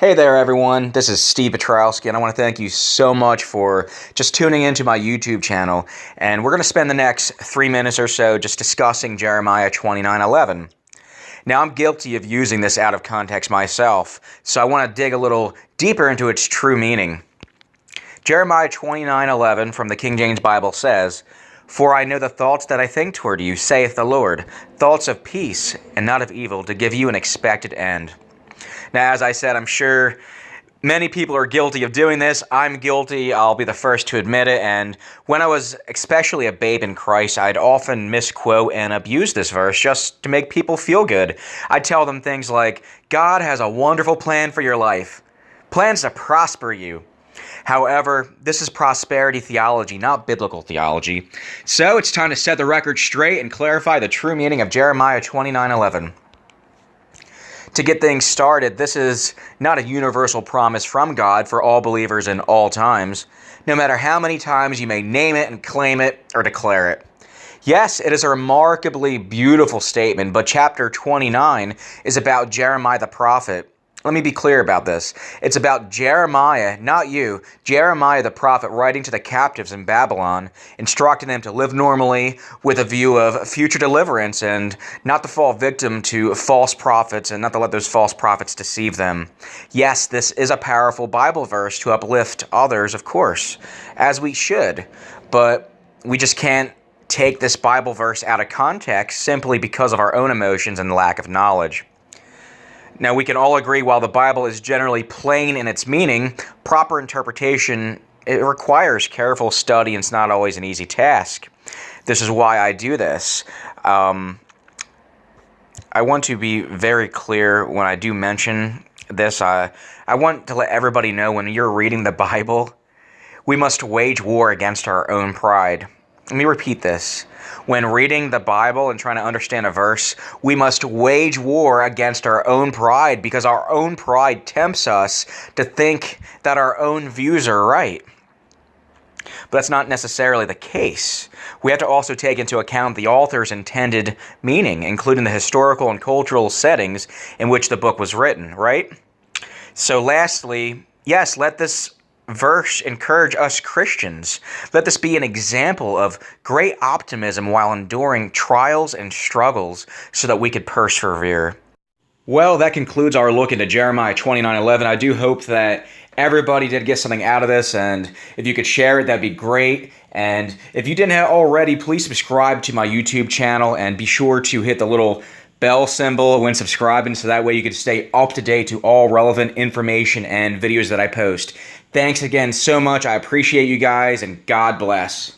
Hey there everyone, this is Steve Piotrowski and I want to thank you so much for just tuning into my YouTube channel, and we're going to spend the next 3 minutes or so just discussing Jeremiah 29:11. Now, I'm guilty of using this out of context myself, so I want to dig a little deeper into its true meaning. Jeremiah 29:11 from the King James Bible says, "For I know the thoughts that I think toward you, saith the Lord, thoughts of peace and not of evil, to give you an expected end." Now, as I said, I'm sure many people are guilty of doing this. I'm guilty. I'll be the first to admit it. And when I was especially a babe in Christ, I'd often misquote and abuse this verse just to make people feel good. I'd tell them things like, God has a wonderful plan for your life, plans to prosper you. However, this is prosperity theology, not biblical theology. So it's time to set the record straight and clarify the true meaning of Jeremiah 29:11. To get things started, this is not a universal promise from God for all believers in all times, no matter how many times you may name it and claim it or declare it. Yes, it is a remarkably beautiful statement, but chapter 29 is about Jeremiah the prophet. Let me be clear about this. It's about Jeremiah, not you, Jeremiah the prophet, writing to the captives in Babylon, instructing them to live normally with a view of future deliverance and not to fall victim to false prophets and not to let those false prophets deceive them. Yes, this is a powerful Bible verse to uplift others, of course, as we should, but we just can't take this Bible verse out of context simply because of our own emotions and lack of knowledge. Now, we can all agree while the Bible is generally plain in its meaning, proper interpretation, it requires careful study, and it's not always an easy task. This is why I do this. I want to be very clear when I do mention this. I want to let everybody know when you're reading the Bible, we must wage war against our own pride. Let me repeat this. When reading the Bible and trying to understand a verse, we must wage war against our own pride, because our own pride tempts us to think that our own views are right. But that's not necessarily the case. We have to also take into account the author's intended meaning, including the historical and cultural settings in which the book was written, right? So lastly, yes, let this verse encourage us Christians. Let this be an example of great optimism while enduring trials and struggles so that we could persevere. Well, that concludes our look into Jeremiah 29:11. I do hope that everybody did get something out of this, and if you could share it, that'd be great. And if you didn't already, please subscribe to my YouTube channel and be sure to hit the little bell symbol when subscribing, so that way you can stay up to date to all relevant information and videos that I post. Thanks again so much. I appreciate you guys, and God bless.